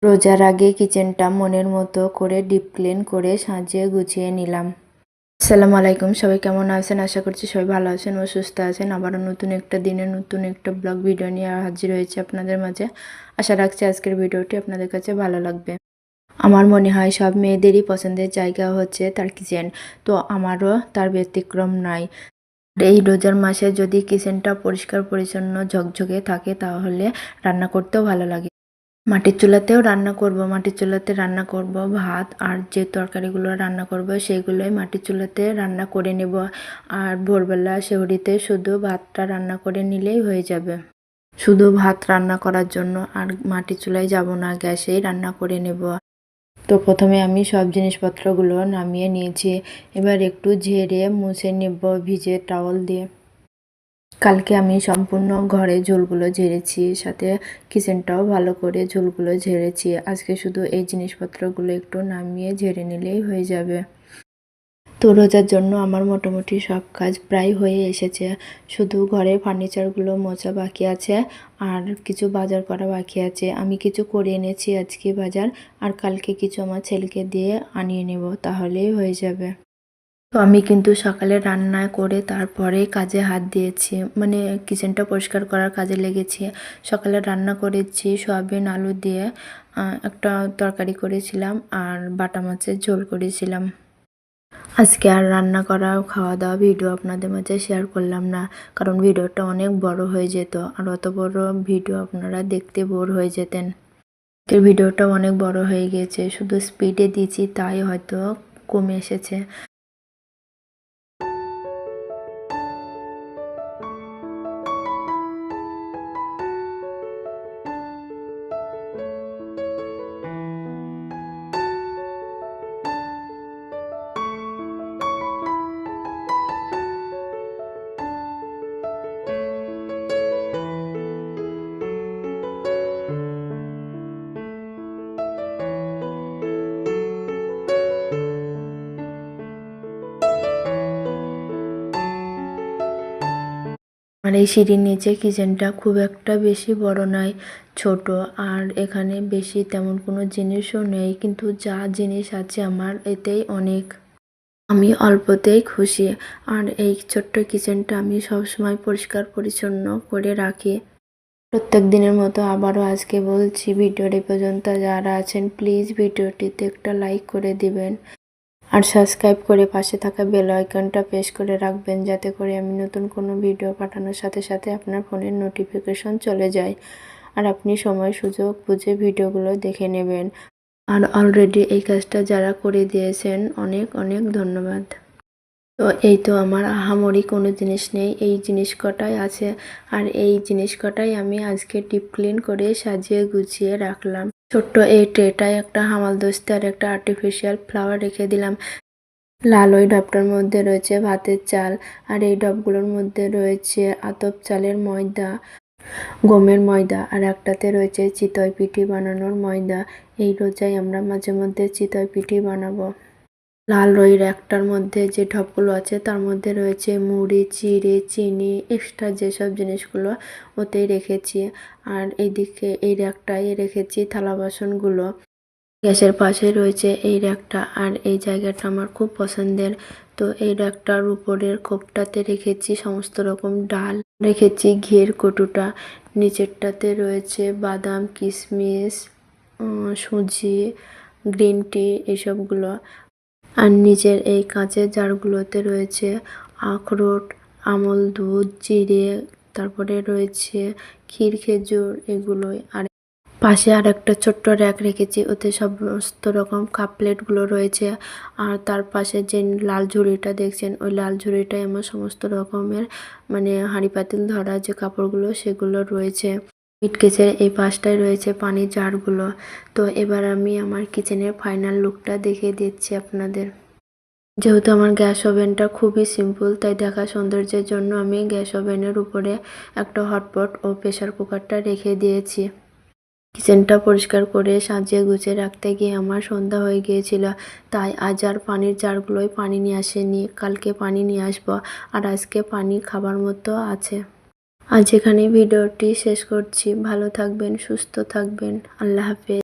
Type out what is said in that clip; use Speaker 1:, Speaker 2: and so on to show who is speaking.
Speaker 1: রোজার আগে কিচেনটা মনের মতো করে ডিপ ক্লিন করে সাজিয়ে গুছিয়ে নিলাম। আসসালামু আলাইকুম, সবাই কেমন আছেন? আশা করছি সবাই ভালো আছেন ও সুস্থ আছেন। আবারও নতুন একটা দিনে নতুন একটা ব্লগ ভিডিও নিয়ে হাজির হয়েছে আপনাদের মাঝে। আশা রাখছি আজকের ভিডিওটি আপনাদের কাছে ভালো লাগবে। আমার মনে হয় সব মেয়েদেরই পছন্দের জায়গা হচ্ছে তার কিচেন, তো আমারও তার ব্যতিক্রম নাই। এই রোজার মাসে যদি কিচেনটা পরিষ্কার পরিচ্ছন্ন ঝকঝকে থাকে তাহলে রান্না করতেও ভালো লাগে। মাটির চুলাতেও রান্না করব, মাটির চুলাতে রান্না করব ভাত, আর যে তরকারিগুলো রান্না করব সেগুলোই মাটির চুলাতে রান্না করে নেব। আর ভোরবেলা সেহরিতে শুধু ভাতটা রান্না করে নিলেই হয়ে যাবে। শুধু ভাত রান্না করার জন্য আর মাটির চুলায় যাব না, গ্যাসেই রান্না করে নেব। তো প্রথমে আমি সব জিনিসপত্রগুলো নামিয়ে নিয়েছি। এবার একটু ঝেড়ে মুছে নেব ভিজে টাওয়াল দিয়ে। কালকে আমি সম্পূর্ণ ঘরে ঝোলগুলো ঝেড়েছি, সাথে কিচেনটাও ভালো করে ঝোলগুলো ঝেড়েছি। আজকে শুধু এই জিনিসপত্রগুলো একটু নামিয়ে ঝেড়ে নিলেই হয়ে যাবে। তো রোজার জন্য আমার মোটামুটি সব কাজ প্রায় হয়ে এসেছে, শুধু ঘরের ফার্নিচারগুলো মোছা বাকি আছে আর কিছু বাজার করা বাকি আছে। আমি কিছু করে এনেছি আজকে বাজার, আর কালকে কিছু আমার ছেলেকে দিয়ে আনিয়ে নেব, তাহলেই হয়ে যাবে। তো আমি কিন্তু সকালে রান্না করে তারপরে কাজে হাত দিয়েছি, মানে কিচেনটা পরিষ্কার করার কাজে লেগেছি। সকালে রান্না করেছি সয়াবিন আলু দিয়ে, একটা তরকারি করেছিলাম আর বাটা মাছের ঝোল করেছিলাম। আজকে আর রান্না করা খাওয়া দাওয়া ভিডিও আপনাদের মাঝে শেয়ার করলাম না, কারণ ভিডিওটা অনেক বড় হয়ে যেত, আর অত বড় ভিডিও আপনারা দেখতে বোর হয়ে যেতেন। ভিডিওটা অনেক বড় হয়ে গিয়েছে, শুধু স্পিডে দিয়েছি তাই হয়তো কমে এসেছে। আর এই সিঁড়ির নিচে কিচেনটা খুব একটা বেশি বড় নয়, ছোট। আর এখানে বেশি তেমন কোনো জিনিসও নেই, কিন্তু যা জিনিস আছে আমার এতেই অনেক। আমি অল্পতেই খুশি। আর এই ছোট্ট কিচেনটা আমি সবসময় পরিষ্কার পরিচ্ছন্ন করে রাখি। প্রত্যেক দিনের মতো আবারও আজকে বলছি, ভিডিওর এই পর্যন্ত যারা আছেন প্লিজ ভিডিওটিতে একটা লাইক করে দিবেন, আর সাবস্ক্রাইব করে পাশে থাকা বেল আইকনটা প্রেস করে রাখবেন, যাতে করে আমি নতুন কোনো ভিডিও পাঠানোর সাথে সাথে আপনার ফোনের নোটিফিকেশন চলে যায়, আর আপনি সময় সুযোগ বুঝে ভিডিওগুলো দেখে নেবেন। আর অলরেডি এই কাজটা যারা করে দিয়েছেন অনেক অনেক ধন্যবাদ। তো এই তো আমার আহামরি কোনো জিনিস নেই, এই জিনিস কটাই আছে, আর এই জিনিস কটাই আমি আজকে ডিপ ক্লিন করে সাজিয়ে গুছিয়ে রাখলাম। ছোট্ট এই ট্রেটায় একটা হামালদিস্তা আর একটা আর্টিফিশিয়াল ফ্লাওয়ার রেখে দিলাম। লাল ওই ডাবটার মধ্যে রয়েছে ভাতের চাল, আর এই ডাবগুলোর মধ্যে রয়েছে আতপ চালের ময়দা, গমের ময়দা, আর একটাতে রয়েছে চিতই পিঠি বানানোর ময়দা। এই রোজায় আমরা মাঝে মধ্যে চিতই পিঠি বানাবো। লাল রইয়ের একটার মধ্যে যে ঢপগুলো আছে তার মধ্যে রয়েছে মুড়ি, চিড়ে, চিনি, এক্সট্রা যেসব জিনিসগুলো ওতেই রেখেছি। আর এইদিকে এই র্যাকটায় রেখেছি থালা বাসনগুলো। গ্যাসের পাশে রয়েছে এই র্যাকটা, আর এই জায়গাটা আমার খুব পছন্দের। তো এই র্যাকটার উপরের কোপটাতে রেখেছি সমস্ত রকম ডাল, রেখেছি ঘিয়ের কটুটা, নিচেরটাতে রয়েছে বাদাম, কিশমিশ, সুজি, গ্রিন টি, এসবগুলো। আর নিচের এই কাঁচের জারগুলোতে রয়েছে আখরোট, আমল দুধ, জিরে, তারপরে রয়েছে ক্ষীর খেজুর, এগুলোই। আর পাশে আর একটা ছোট্ট র্যাক রেখেছি, ওতে সমস্ত রকম কাপ প্লেটগুলো রয়েছে। আর তার পাশে যে লাল ঝুড়িটা দেখছেন, ওই লাল ঝুড়িটায় আমার সমস্ত রকমের মানে হাঁড়ি পাতিল ধরা যে কাপড়গুলো সেগুলো রয়েছে। মিটকেসের এই পাশটায় রয়েছে পানির জারগুলো। তো এবার আমি আমার কিচেনের ফাইনাল লুকটা দেখিয়ে দিচ্ছি আপনাদের। যেহেতু আমার গ্যাস ওভেনটা খুবই সিম্পল, তাই দেখা সৌন্দর্যের জন্য আমি গ্যাস ওভেনের উপরে একটা হটপট ও প্রেসার কুকারটা রেখে দিয়েছি। কিচেনটা পরিষ্কার করে সাজিয়ে গুছিয়ে রাখতে গিয়ে আমার সন্ধ্যা হয়ে গিয়েছিল, তাই আজ আর পানির জারগুলোয় পানি নিয়ে আসেনি, কালকে পানি নিয়ে আসবো। আর আজকে পানি খাবার মতো আছে। আজ এখানে ভিডিওটি শেষ করছি। ভালো থাকবেন, সুস্থ থাকবেন, আল্লাহ হাফেজ।